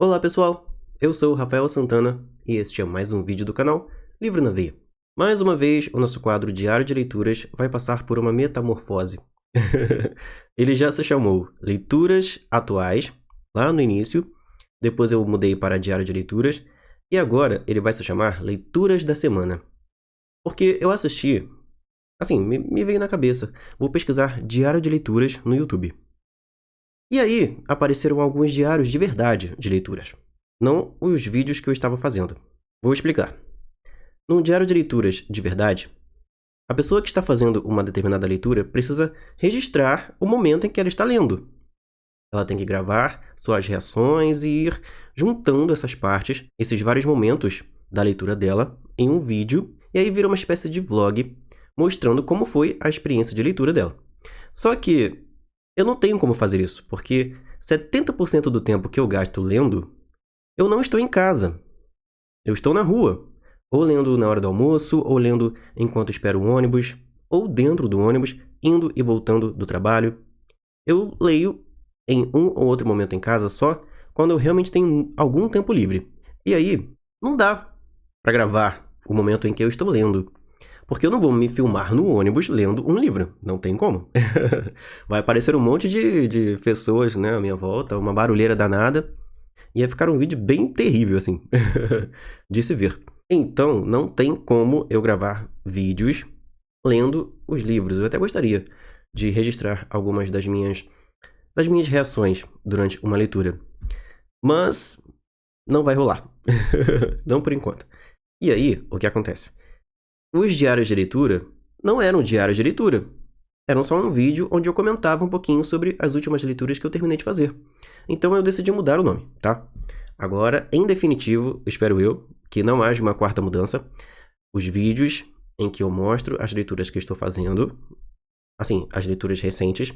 Olá pessoal, eu sou o Rafael Santana e este é mais um vídeo do canal Livro na Veia. Mais uma vez, o nosso quadro Diário de Leituras vai passar por uma metamorfose. Ele já se chamou Leituras Atuais, lá no início, depois eu mudei para Diário de Leituras, e agora ele vai se chamar Leituras da Semana. Porque eu assisti, assim, me veio na cabeça, vou pesquisar Diário de Leituras no YouTube. E aí, apareceram alguns diários de verdade de leituras, não os vídeos que eu estava fazendo. Vou explicar. Num diário de leituras de verdade, a pessoa que está fazendo uma determinada leitura precisa registrar o momento em que ela está lendo. Ela tem que gravar suas reações e ir juntando essas partes, esses vários momentos da leitura dela, em um vídeo, e aí vira uma espécie de vlog mostrando como foi a experiência de leitura dela. Só que eu não tenho como fazer isso, porque 70% do tempo que eu gasto lendo, eu não estou em casa. Eu estou na rua. Ou lendo na hora do almoço, ou lendo enquanto espero o ônibus, ou dentro do ônibus, indo e voltando do trabalho. Eu leio em um ou outro momento em casa só quando eu realmente tenho algum tempo livre. E aí, não dá para gravar o momento em que eu estou lendo. Porque eu não vou me filmar no ônibus lendo um livro. Não tem como. Vai aparecer um monte de pessoas, né, à minha volta, uma barulheira danada. E ia ficar um vídeo bem terrível, assim, de se ver. Então, não tem como eu gravar vídeos lendo os livros. Eu até gostaria de registrar algumas das minhas reações durante uma leitura. Mas não vai rolar. Não por enquanto. E aí, o que acontece? Os diários de leitura não eram diários de leitura. Eram só um vídeo onde eu comentava um pouquinho sobre as últimas leituras que eu terminei de fazer. Então eu decidi mudar o nome, tá? Agora, em definitivo, espero eu, que não haja uma quarta mudança. Os vídeos em que eu mostro as leituras que estou fazendo, assim, as leituras recentes,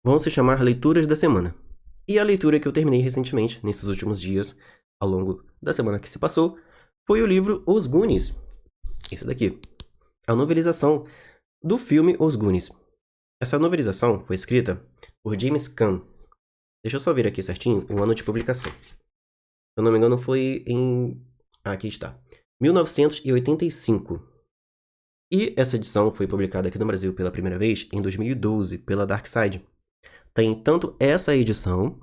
vão se chamar Leituras da Semana. E a leitura que eu terminei recentemente, nesses últimos dias, ao longo da semana que se passou, foi o livro Os Goonies. Esse daqui. A novelização do filme Os Goonies. Essa novelização foi escrita por James Caan. Deixa eu só ver aqui certinho o ano de publicação. Se eu não me engano, foi em... aqui está. 1985. E essa edição foi publicada aqui no Brasil pela primeira vez em 2012, pela Dark Side. Tem tanto essa edição,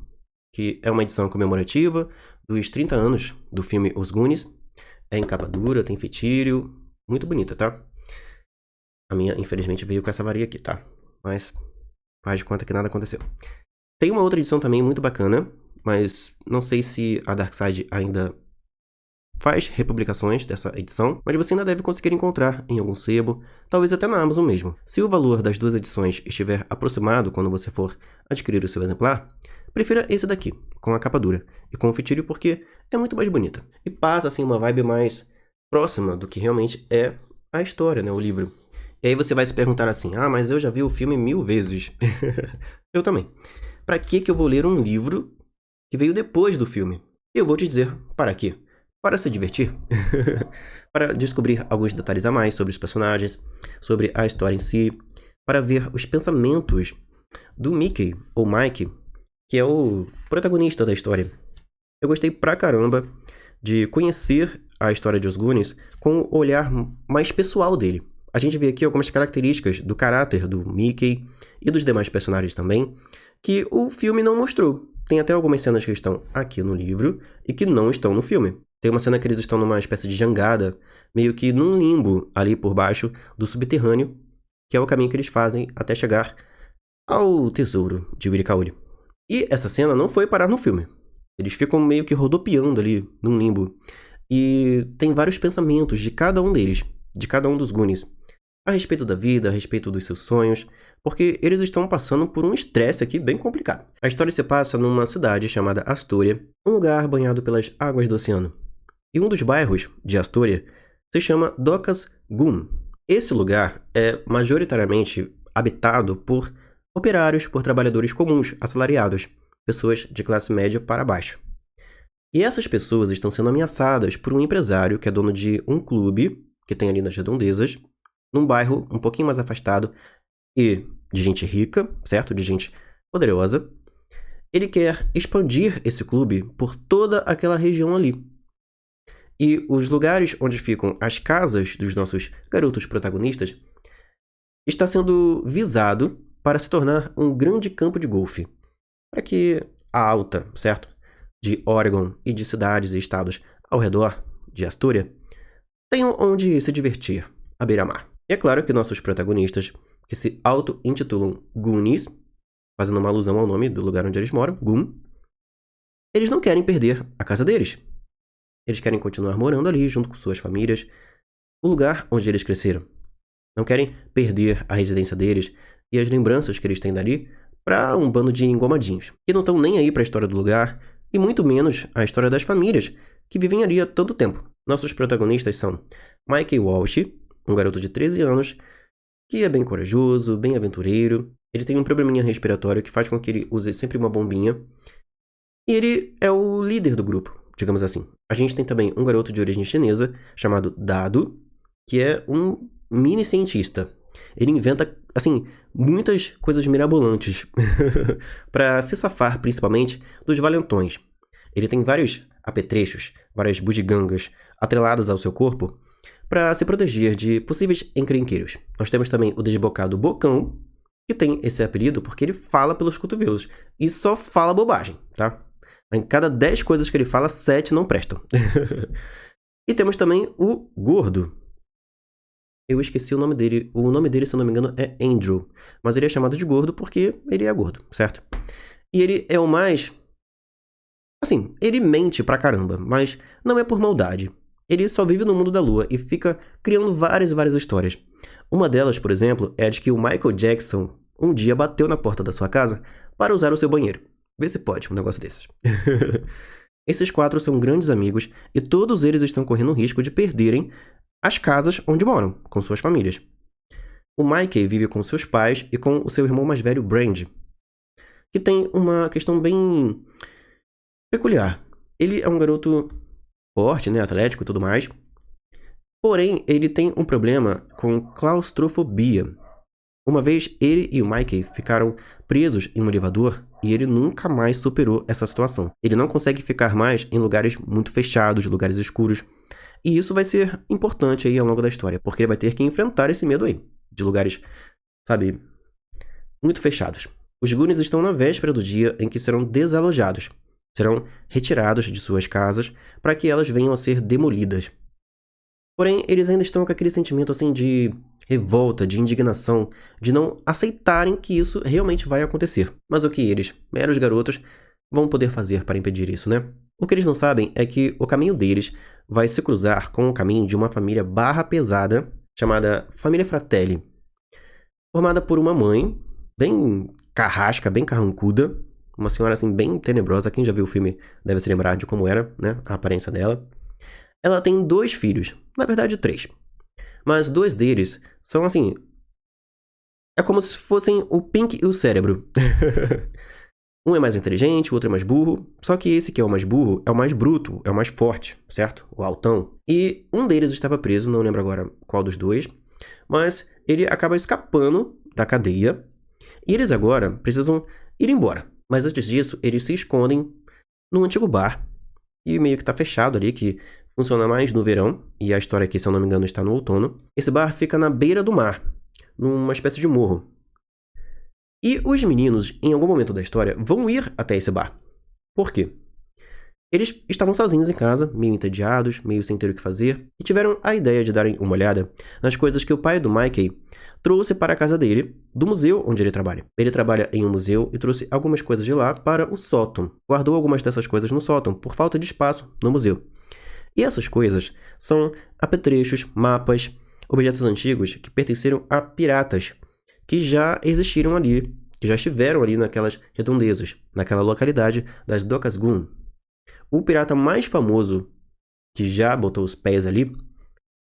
que é uma edição comemorativa dos 30 anos do filme Os Goonies. É em capa dura, tem fitilho. Muito bonita, tá? A minha, infelizmente, veio com essa varia aqui, tá? Mas faz de conta que nada aconteceu. Tem uma outra edição também muito bacana, mas não sei se a Darkside ainda faz republicações dessa edição, mas você ainda deve conseguir encontrar em algum sebo, talvez até na Amazon mesmo. Se o valor das duas edições estiver aproximado quando você for adquirir o seu exemplar, prefira esse daqui, com a capa dura e com o fitilho porque é muito mais bonita. E passa assim uma vibe mais próxima do que realmente é a história, né, o livro. E aí você vai se perguntar assim, mas eu já vi o filme 1000 vezes. Eu também. Pra que eu vou ler um livro que veio depois do filme? Eu vou te dizer para quê. Para se divertir. Para descobrir alguns detalhes a mais sobre os personagens, sobre a história em si, para ver os pensamentos do Mickey, ou Mike, que é o protagonista da história. Eu gostei pra caramba de conhecer a história de Os Goonies com o olhar mais pessoal dele. A gente vê aqui algumas características do caráter do Mickey e dos demais personagens também, que o filme não mostrou. Tem até algumas cenas que estão aqui no livro e que não estão no filme. Tem uma cena que eles estão numa espécie de jangada, meio que num limbo ali por baixo do subterrâneo, que é o caminho que eles fazem até chegar ao tesouro de Wirikauri. E essa cena não foi parar no filme. Eles ficam meio que rodopiando ali num limbo. E tem vários pensamentos de cada um deles, de cada um dos Goonies, a respeito da vida, a respeito dos seus sonhos, porque eles estão passando por um estresse aqui bem complicado. A história se passa numa cidade chamada Astoria, um lugar banhado pelas águas do oceano. E um dos bairros de Astoria se chama Docas Goon. Esse lugar é majoritariamente habitado por operários, por trabalhadores comuns, assalariados, pessoas de classe média para baixo. E essas pessoas estão sendo ameaçadas por um empresário que é dono de um clube, que tem ali nas redondezas, num bairro um pouquinho mais afastado, e de gente rica, certo? De gente poderosa. ele quer expandir esse clube por toda aquela região ali. E os lugares onde ficam as casas dos nossos garotos protagonistas está sendo visado para se tornar um grande campo de golfe, para que a alta, certo? De Oregon e de cidades e estados ao redor de Astoria tenham onde se divertir, à beira-mar. E é claro que nossos protagonistas, que se auto-intitulam Goonies, fazendo uma alusão ao nome do lugar onde eles moram, Goon, eles não querem perder a casa deles. Eles querem continuar morando ali junto com suas famílias, o lugar onde eles cresceram. Não querem perder a residência deles e as lembranças que eles têm dali para um bando de engomadinhos, que não estão nem aí para a história do lugar e muito menos a história das famílias que vivem ali há tanto tempo. Nossos protagonistas são Mickey Walsh, um garoto de 13 anos, que é bem corajoso, bem aventureiro. Ele tem um probleminha respiratório que faz com que ele use sempre uma bombinha. E ele é o líder do grupo, digamos assim. A gente tem também um garoto de origem chinesa, chamado Dado, que é um mini cientista. Ele inventa, assim, muitas coisas mirabolantes para se safar, principalmente, dos valentões. Ele tem vários apetrechos, várias bugigangas atreladas ao seu corpo para se proteger de possíveis encrenqueiros. Nós temos também o desbocado Bocão, que tem esse apelido porque ele fala pelos cotovelos e só fala bobagem, tá? Em cada 10 coisas que ele fala, 7 não prestam. E temos também o Gordo. Eu esqueci o nome dele. O nome dele, se eu não me engano, é Andrew. Mas ele é chamado de Gordo porque ele é gordo, certo? E ele é o mais... Assim, ele mente pra caramba, mas não é por maldade. Ele só vive no mundo da lua e fica criando várias e várias histórias. Uma delas, por exemplo, é a de que o Michael Jackson um dia bateu na porta da sua casa para usar o seu banheiro. Vê se pode um negócio desses. Esses 4 são grandes amigos e todos eles estão correndo o risco de perderem as casas onde moram, com suas famílias. O Mickey vive com seus pais e com o seu irmão mais velho, Brand, que tem uma questão bem peculiar. Ele é um garoto forte, né, atlético e tudo mais, porém ele tem um problema com claustrofobia. Uma vez ele e o Mickey ficaram presos em um elevador e ele nunca mais superou essa situação. Ele não consegue ficar mais em lugares muito fechados, lugares escuros. E isso vai ser importante aí ao longo da história, porque ele vai ter que enfrentar esse medo aí, de lugares, sabe, muito fechados. Os Goonies estão na véspera do dia em que serão desalojados. Serão retirados de suas casas para que elas venham a ser demolidas. Porém, eles ainda estão com aquele sentimento assim de revolta, de indignação, de não aceitarem que isso realmente vai acontecer. Mas o que eles, meros garotos, vão poder fazer para impedir isso, né? O que eles não sabem é que o caminho deles vai se cruzar com o caminho de uma família barra pesada chamada Família Fratelli, formada por uma mãe bem carrasca, bem carrancuda, uma senhora assim bem tenebrosa. Quem já viu o filme deve se lembrar de como era, né, a aparência dela. Ela tem 2 filhos, na verdade 3. Mas 2 deles são assim... É como se fossem o Pink e o Cérebro. Um é mais inteligente, o outro é mais burro. Só que esse que é o mais burro é o mais bruto, é o mais forte, certo? O altão. E um deles estava preso, não lembro agora qual dos 2. Mas ele acaba escapando da cadeia. E eles agora precisam ir embora. Mas antes disso, eles se escondem num antigo bar. E meio que tá fechado ali, que funciona mais no verão. E a história aqui, se eu não me engano, está no outono. Esse bar fica na beira do mar, numa espécie de morro. E os meninos, em algum momento da história, vão ir até esse bar. Por quê? Eles estavam sozinhos em casa, meio entediados, meio sem ter o que fazer, e tiveram a ideia de darem uma olhada nas coisas que o pai do Mickey trouxe para a casa dele, do museu onde ele trabalha. Ele trabalha em um museu e trouxe algumas coisas de lá para o sótão. Guardou algumas dessas coisas no sótão, por falta de espaço no museu. E essas coisas são apetrechos, mapas, objetos antigos que pertenceram a piratas, que já existiram ali, que já estiveram ali naquelas redondezas, naquela localidade das Docas Goon. O pirata mais famoso que já botou os pés ali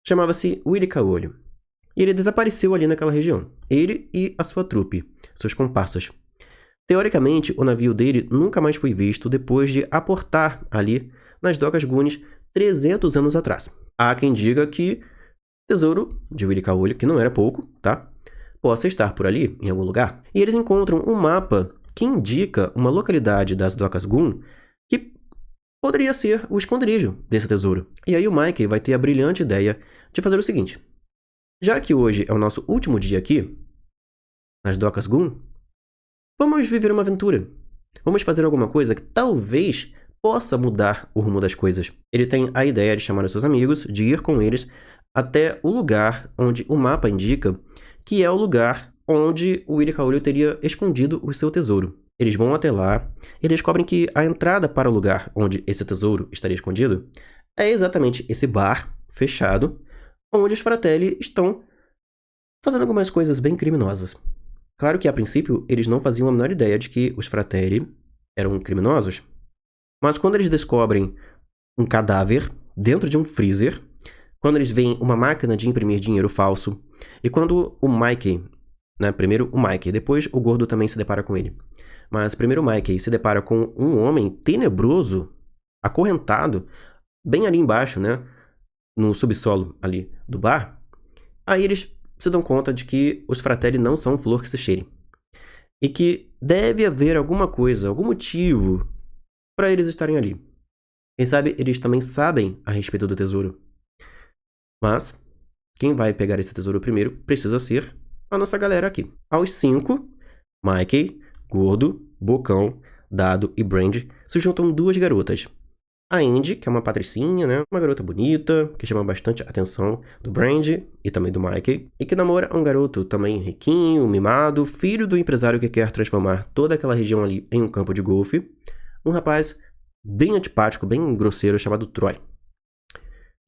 chamava-se Willy Caolho. E ele desapareceu ali naquela região. Ele e a sua trupe, seus comparsas. Teoricamente, o navio dele nunca mais foi visto depois de aportar ali nas Docas Goonies 300 anos atrás. Há quem diga que o tesouro de Willy Caolho, que não era pouco, tá? Possa estar por ali, em algum lugar. E eles encontram um mapa que indica uma localidade das Docas Gun que poderia ser o esconderijo desse tesouro. E aí o Mikey vai ter a brilhante ideia de fazer o seguinte. Já que hoje é o nosso último dia aqui, nas Docas Gun, vamos viver uma aventura. Vamos fazer alguma coisa que talvez possa mudar o rumo das coisas. Ele tem a ideia de chamar os seus amigos, de ir com eles até o lugar onde o mapa indica que é o lugar onde o Irikaori teria escondido o seu tesouro. Eles vão até lá e descobrem que a entrada para o lugar onde esse tesouro estaria escondido é exatamente esse bar fechado, onde os Fratelli estão fazendo algumas coisas bem criminosas. Claro que, a princípio, eles não faziam a menor ideia de que os Fratelli eram criminosos, mas quando eles descobrem um cadáver dentro de um freezer, quando eles veem uma máquina de imprimir dinheiro falso, e quando o Mikey, primeiro o Mikey, depois o Gordo também se depara com ele, mas primeiro o Mikey se depara com um homem tenebroso, acorrentado, bem ali embaixo, no subsolo ali do bar, aí eles se dão conta de que os Fratelli não são flor que se cheire. E que deve haver alguma coisa, algum motivo para eles estarem ali. Quem sabe eles também sabem a respeito do tesouro. Mas quem vai pegar esse tesouro primeiro precisa ser a nossa galera aqui. Aos 5, Mikey, Gordo, Bocão, Dado e Brandy se juntam duas garotas. A Andy, que é uma patricinha, uma garota bonita, que chama bastante a atenção do Brandy e também do Mikey, e que namora um garoto também riquinho, mimado, filho do empresário que quer transformar toda aquela região ali em um campo de golfe, um rapaz bem antipático, bem grosseiro, chamado Troy.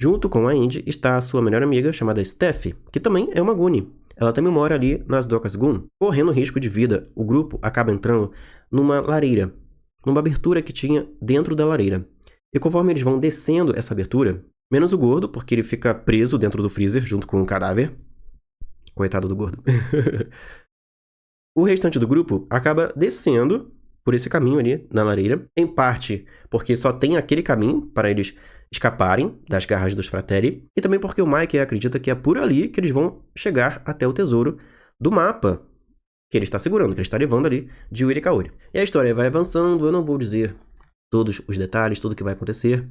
Junto com a Andy está a sua melhor amiga, chamada Steph, que também é uma Goonie. Ela também mora ali nas Docas Gun. Correndo risco de vida, o grupo acaba entrando numa lareira, numa abertura que tinha dentro da lareira. E conforme eles vão descendo essa abertura, menos o Gordo, porque ele fica preso dentro do freezer junto com o cadáver. Coitado do Gordo. O restante do grupo acaba descendo por esse caminho ali na lareira, em parte porque só tem aquele caminho para eles escaparem das garras dos Fratelli, e também porque o Mike acredita que é por ali que eles vão chegar até o tesouro do mapa que ele está segurando, que ele está levando ali de Irikaori. E a história vai avançando, eu não vou dizer todos os detalhes, tudo o que vai acontecer.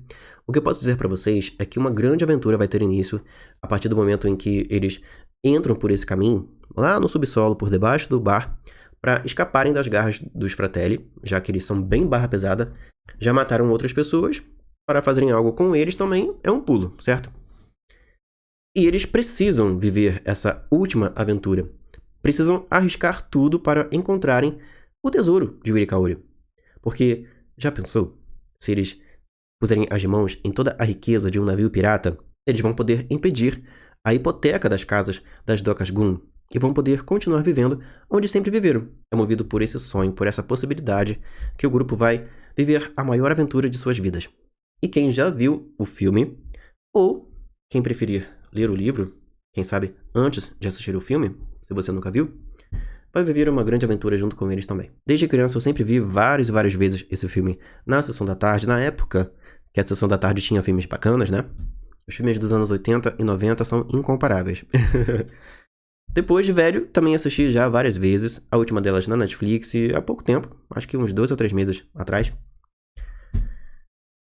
O que eu posso dizer para vocês é que uma grande aventura vai ter início a partir do momento em que eles entram por esse caminho, lá no subsolo, por debaixo do bar, para escaparem das garras dos Fratelli, já que eles são bem barra pesada, já mataram outras pessoas, para fazerem algo com eles também é um pulo, certo? E eles precisam viver essa última aventura. Precisam arriscar tudo para encontrarem o tesouro de Irikaori. Porque já pensou? Se eles puserem as mãos em toda a riqueza de um navio pirata, eles vão poder impedir a hipoteca das casas das Docas Gun e vão poder continuar vivendo onde sempre viveram. É movido por esse sonho, por essa possibilidade, que o grupo vai viver a maior aventura de suas vidas. E quem já viu o filme, ou quem preferir ler o livro, quem sabe antes de assistir o filme, se você nunca viu, vai viver uma grande aventura junto com eles também. Desde criança eu sempre vi várias e várias vezes esse filme na Sessão da Tarde, na época que a Sessão da Tarde tinha filmes bacanas, Os filmes dos anos 80 e 90 são incomparáveis. Depois de velho, também assisti já várias vezes, a última delas na Netflix, há pouco tempo, acho que uns 2 ou 3 meses atrás.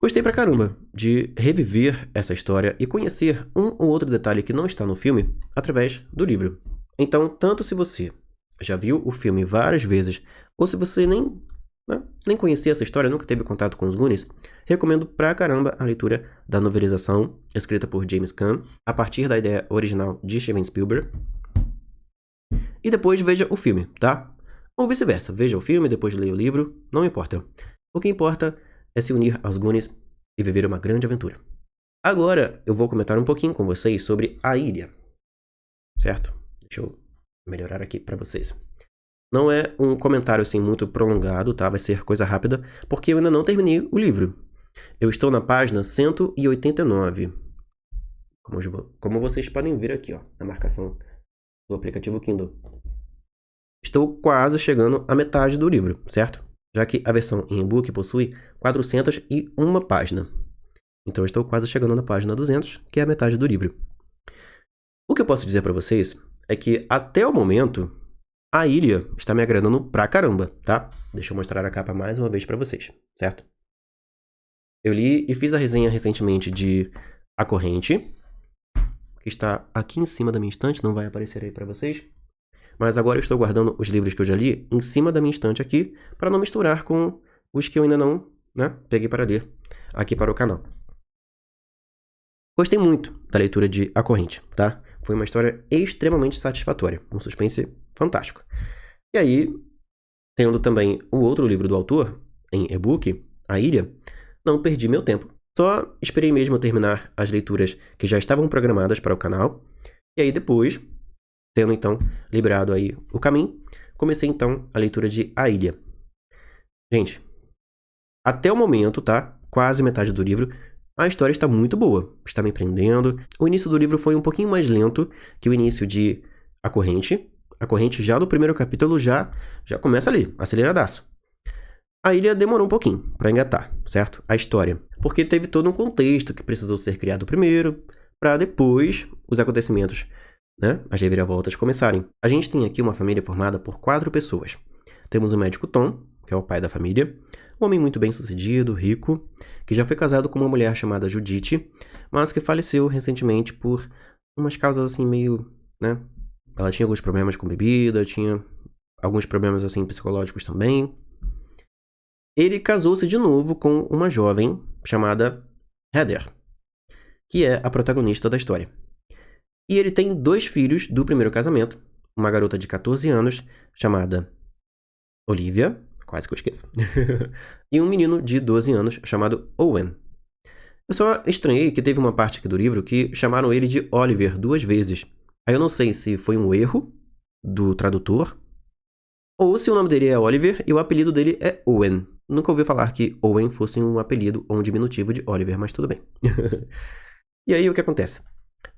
Gostei pra caramba de reviver essa história e conhecer um ou outro detalhe que não está no filme através do livro. Então, tanto se você já viu o filme várias vezes, ou se você nem conhecia essa história, nunca teve contato com os Goonies, recomendo pra caramba a leitura da novelização escrita por James Caan, a partir da ideia original de Steven Spielberg. E depois veja o filme, tá? Ou vice-versa, veja o filme, depois leia o livro, não importa. O que importa é se unir aos Goonies e viver uma grande aventura. Agora eu vou comentar um pouquinho com vocês sobre a ilha, certo? Deixa eu melhorar aqui para vocês. Não é um comentário assim muito prolongado, tá? Vai ser coisa rápida, porque eu ainda não terminei o livro. Eu estou na página 189. Como vocês podem ver aqui, na marcação do aplicativo Kindle. Estou quase chegando à metade do livro, certo? Já que a versão em e-book possui 401 páginas. Então eu estou quase chegando na página 200, que é a metade do livro. O que eu posso dizer para vocês é que até o momento, A ilha está me agradando pra caramba, tá? Deixa eu mostrar a capa mais uma vez pra vocês, certo? Eu li e fiz a resenha recentemente de A Corrente, que está aqui em cima da minha estante, não vai aparecer aí pra vocês. Mas agora eu estou guardando os livros que eu já li em cima da minha estante aqui, para não misturar com os que eu ainda não, peguei para ler aqui para o canal. Gostei muito da leitura de A Corrente, tá? Foi uma história extremamente satisfatória, um suspense fantástico. E aí, tendo também o outro livro do autor, em e-book, A Ilha, não perdi meu tempo. Só esperei mesmo terminar as leituras que já estavam programadas para o canal, e aí depois, tendo então liberado aí o caminho, comecei então a leitura de A Ilha. Gente, até o momento, tá? Quase metade do livro, a história está muito boa, está me prendendo. O início do livro foi um pouquinho mais lento que o início de A Corrente. A Corrente já no primeiro capítulo já começa ali, aceleradaço. A Ilha demorou um pouquinho para engatar, certo? A história. Porque teve todo um contexto que precisou ser criado primeiro, para depois os acontecimentos, as reviravoltas começarem. A gente tem aqui uma família formada por 4 pessoas. Temos o médico Tom, que é o pai da família, um homem muito bem sucedido, rico, que já foi casado com uma mulher chamada Judith, mas que faleceu recentemente por umas causas assim meio, Ela tinha alguns problemas com bebida, tinha alguns problemas assim psicológicos também. Ele casou-se de novo com uma jovem chamada Heather, que é a protagonista da história. E ele tem 2 filhos do primeiro casamento, uma garota de 14 anos chamada Olivia, quase que eu esqueço, e um menino de 12 anos chamado Owen. Eu só estranhei que teve uma parte aqui do livro que chamaram ele de Oliver 2 vezes. Aí eu não sei se foi um erro do tradutor, ou se o nome dele é Oliver e o apelido dele é Owen. Nunca ouvi falar que Owen fosse um apelido ou um diminutivo de Oliver, mas tudo bem. E aí o que acontece?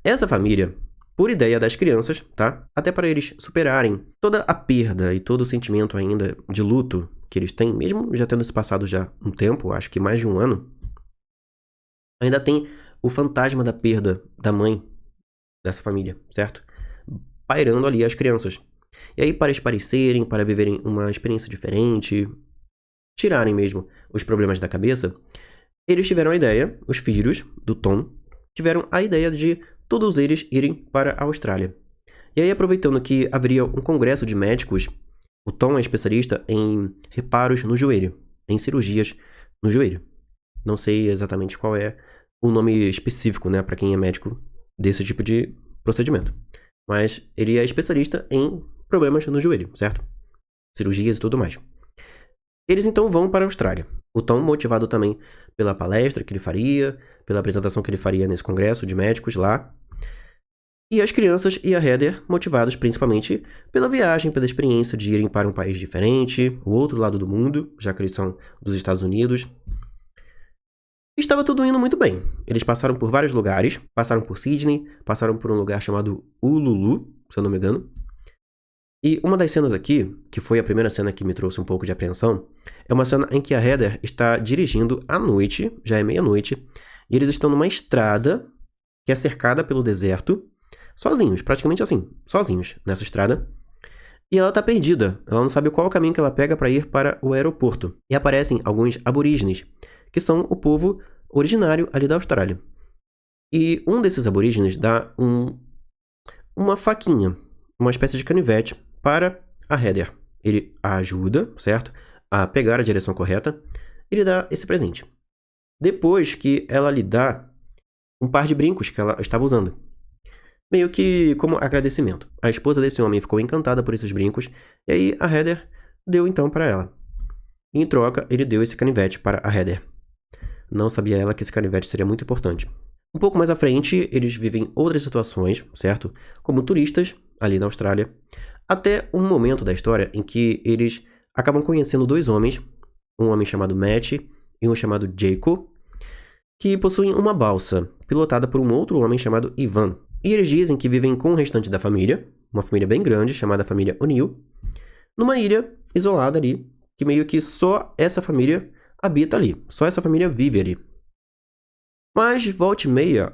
Essa família, por ideia das crianças, tá? Até para eles superarem toda a perda e todo o sentimento ainda de luto que eles têm, mesmo já tendo se passado já um tempo, acho que mais de um ano, ainda tem o fantasma da perda da mãe dessa família, certo? Pairando ali as crianças. E aí, para esparecerem, para viverem uma experiência diferente, tirarem mesmo os problemas da cabeça, eles tiveram a ideia, os filhos do Tom, tiveram a ideia de todos eles irem para a Austrália. E aí, aproveitando que haveria um congresso de médicos, o Tom é especialista em reparos no joelho, em cirurgias no joelho. Não sei exatamente qual é o nome específico, para quem é médico desse tipo de procedimento. Mas ele é especialista em problemas no joelho, certo? Cirurgias e tudo mais. Eles então vão para a Austrália. O Tom motivado também pela palestra que ele faria, pela apresentação que ele faria nesse congresso de médicos lá. E as crianças e a Heather motivados principalmente pela viagem, pela experiência de irem para um país diferente, o outro lado do mundo, já que eles são dos Estados Unidos. Estava tudo indo muito bem. Eles passaram por vários lugares, passaram por Sydney, passaram por um lugar chamado Uluru, se eu não me engano. E uma das cenas aqui, que foi a primeira cena que me trouxe um pouco de apreensão, é uma cena em que a Heather está dirigindo à noite, já é meia-noite, e eles estão numa estrada que é cercada pelo deserto, sozinhos, praticamente assim, sozinhos nessa estrada. E ela está perdida, ela não sabe qual é o caminho que ela pega para ir para o aeroporto. E aparecem alguns aborígenes, que são o povo originário ali da Austrália. E um desses aborígenes dá uma faquinha, uma espécie de canivete, para a Heather. Ele a ajuda, certo? A pegar a direção correta. E lhe dá esse presente. Depois que ela lhe dá um par de brincos que ela estava usando. Meio que como agradecimento. A esposa desse homem ficou encantada por esses brincos. E aí a Heather deu então para ela. E, em troca, ele deu esse canivete para a Heather. Não sabia ela que esse canivete seria muito importante. Um pouco mais à frente, eles vivem outras situações, certo? Como turistas, ali na Austrália. Até um momento da história em que eles acabam conhecendo 2 homens, um homem chamado Matt e um chamado Jacob, que possuem uma balsa, pilotada por um outro homem chamado Ivan. E eles dizem que vivem com o restante da família, uma família bem grande, chamada família O'Neill, numa ilha isolada ali, que meio que só essa família habita ali, só essa família vive ali. Mas, volta e meia,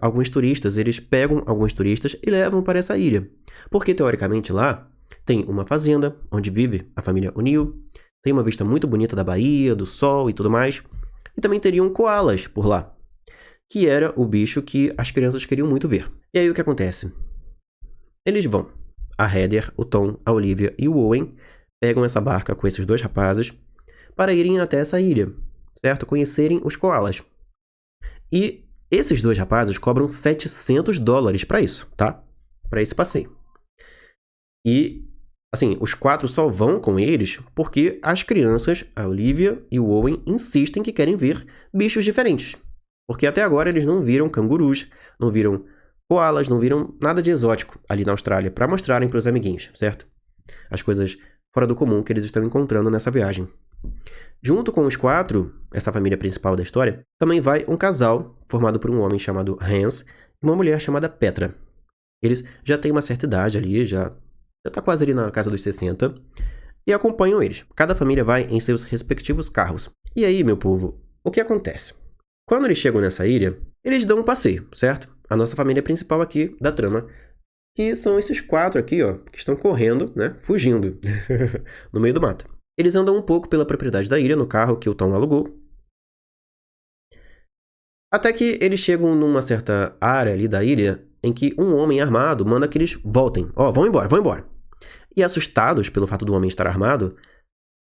eles pegam alguns turistas e levam para essa ilha, porque, teoricamente, lá tem uma fazenda onde vive a família O'Neill, tem uma vista muito bonita da Bahia, do sol e tudo mais, e também teriam koalas por lá, que era o bicho que as crianças queriam muito ver. E aí o que acontece? Eles vão. A Heather, o Tom, a Olivia e o Owen pegam essa barca com esses dois rapazes para irem até essa ilha, certo? Conhecerem os koalas. E esses dois rapazes cobram $700 para isso, tá? Para esse passeio. E, assim, os 4 só vão com eles porque as crianças, a Olivia e o Owen, insistem que querem ver bichos diferentes. Porque até agora eles não viram cangurus, não viram koalas, não viram nada de exótico ali na Austrália para mostrarem para os amiguinhos, certo? As coisas fora do comum que eles estão encontrando nessa viagem. Junto com os 4, essa família principal da história, também vai um casal formado por um homem chamado Hans e uma mulher chamada Petra. Eles já têm uma certa idade ali, já tá quase ali na casa dos 60, e acompanham eles. Cada família vai em seus respectivos carros. E aí, meu povo, o que acontece? Quando eles chegam nessa ilha, eles dão um passeio, certo? A nossa família principal aqui da trama, que são esses 4 aqui, ó, que estão correndo, né, fugindo no meio do mato. Eles andam um pouco pela propriedade da ilha no carro que o Tom alugou, até que eles chegam numa certa área ali da ilha em que um homem armado manda que eles voltem. Ó, vão embora, vão embora. E assustados pelo fato do homem estar armado,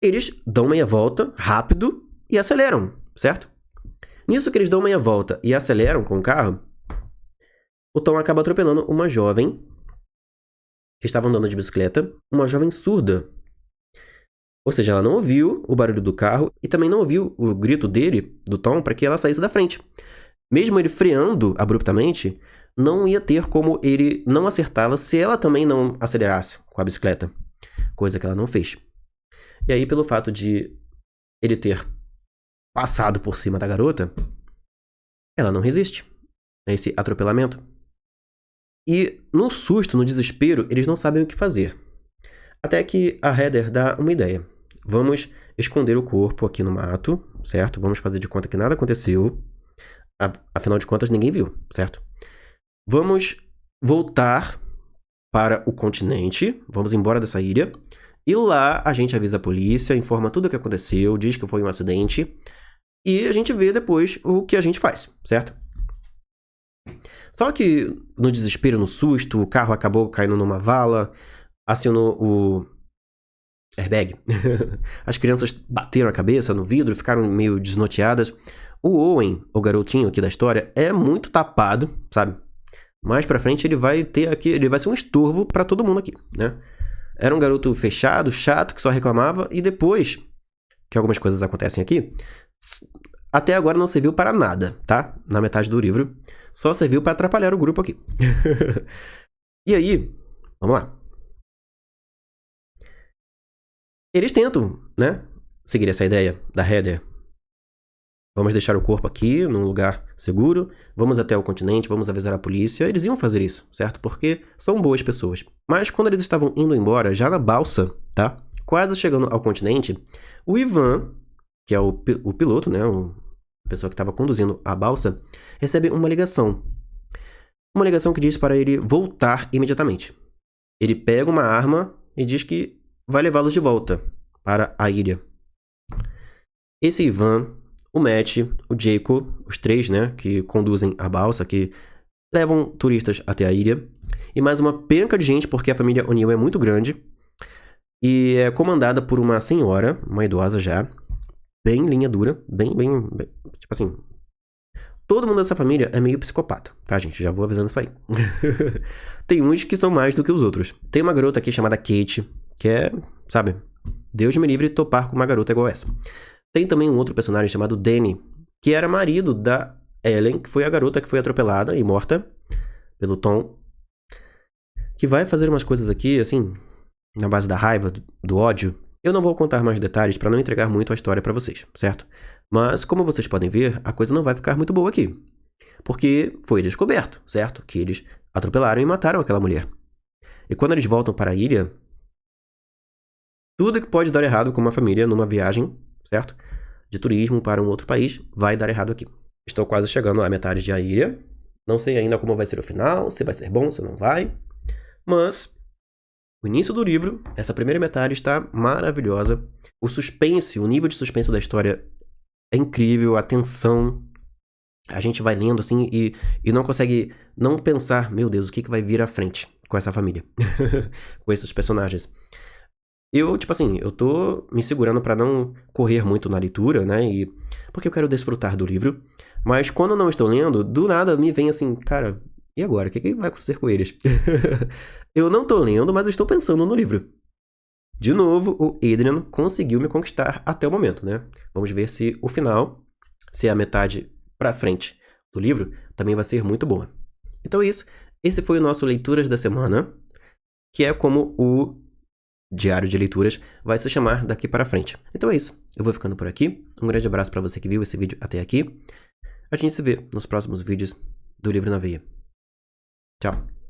eles dão meia volta rápido e aceleram, certo? Nisso que eles dão meia volta e aceleram com o carro, o Tom acaba atropelando uma jovem que estava andando de bicicleta, uma jovem surda. Ou seja, ela não ouviu o barulho do carro e também não ouviu o grito dele, do Tom, para que ela saísse da frente. Mesmo ele freando abruptamente, não ia ter como ele não acertá-la se ela também não acelerasse com a bicicleta. Coisa que ela não fez. E aí, pelo fato de ele ter passado por cima da garota, ela não resiste a esse atropelamento. E no susto, no desespero, eles não sabem o que fazer. Até que a Heather dá uma ideia. Vamos esconder o corpo aqui no mato, certo? Vamos fazer de conta que nada aconteceu. Afinal de contas, ninguém viu, certo? Vamos voltar para o continente, vamos embora dessa ilha, e lá a gente avisa a polícia, informa tudo o que aconteceu, diz que foi um acidente, e a gente vê depois o que a gente faz, certo? Só que no desespero, no susto, o carro acabou caindo numa vala, acionou o airbag. As crianças bateram a cabeça no vidro, ficaram meio desnorteadas. O Owen, o garotinho aqui da história, é muito tapado, sabe? Mais pra frente ele vai ter aqui, ele vai ser um estorvo pra todo mundo aqui, né? Era um garoto fechado, chato, que só reclamava, e depois que algumas coisas acontecem aqui, até agora não serviu para nada, tá? Na metade do livro, só serviu para atrapalhar o grupo aqui. E aí, vamos lá. Eles tentam, né, seguir essa ideia da Heather. Vamos deixar o corpo aqui, num lugar seguro, vamos até o continente, vamos avisar a polícia. Eles iam fazer isso, certo? Porque são boas pessoas. Mas quando eles estavam indo embora, já na balsa, tá? Quase chegando ao continente, o Ivan, que é o piloto, né? A pessoa que estava conduzindo a balsa, recebe uma ligação. Uma ligação que diz para ele voltar imediatamente. Ele pega uma arma e diz que vai levá-los de volta para a ilha. Esse Ivan, o Matt, o Jacob, os 3, né, que conduzem a balsa, que levam turistas até a ilha, e mais uma penca de gente, porque a família O'Neill é muito grande, e é comandada por uma senhora, uma idosa já, bem linha dura, bem, tipo assim, todo mundo dessa família é meio psicopata, tá, gente? Já vou avisando isso aí. Tem uns que são mais do que os outros. Tem uma garota aqui chamada Kate, que é, sabe, Deus me livre de topar com uma garota igual essa. Tem também um outro personagem chamado Danny, que era marido da Ellen, que foi a garota que foi atropelada e morta pelo Tom, que vai fazer umas coisas aqui, assim, na base da raiva, do ódio. Eu não vou contar mais detalhes para não entregar muito a história para vocês, certo? Mas, como vocês podem ver, a coisa não vai ficar muito boa aqui. Porque foi descoberto, certo? Que eles atropelaram e mataram aquela mulher. E quando eles voltam para a ilha, tudo que pode dar errado com uma família numa viagem, certo? De turismo para um outro país, vai dar errado aqui. Estou quase chegando à metade da ilha. Não sei ainda como vai ser o final, se vai ser bom, se não vai. Mas O início do livro, essa primeira metade está maravilhosa. O suspense, o nível de suspense da história é incrível, a tensão. A gente vai lendo assim e não consegue não pensar, meu Deus, o que vai vir à frente com essa família, com esses personagens. Eu, tipo assim, eu tô me segurando pra não correr muito na leitura, né? Porque eu quero desfrutar do livro. Mas quando eu não estou lendo, do nada me vem assim, cara, e agora? O que vai acontecer com eles? Eu não tô lendo, mas eu estou pensando no livro. De novo, o Adrian conseguiu me conquistar até o momento, né? Vamos ver se o final, se a metade pra frente do livro, também vai ser muito boa. Então é isso. Esse foi o nosso Leituras da Semana, que é como o Diário de Leituras vai se chamar daqui para frente. Então é isso. Eu vou ficando por aqui. Um grande abraço para você que viu esse vídeo até aqui. A gente se vê nos próximos vídeos do Livro na Veia. Tchau.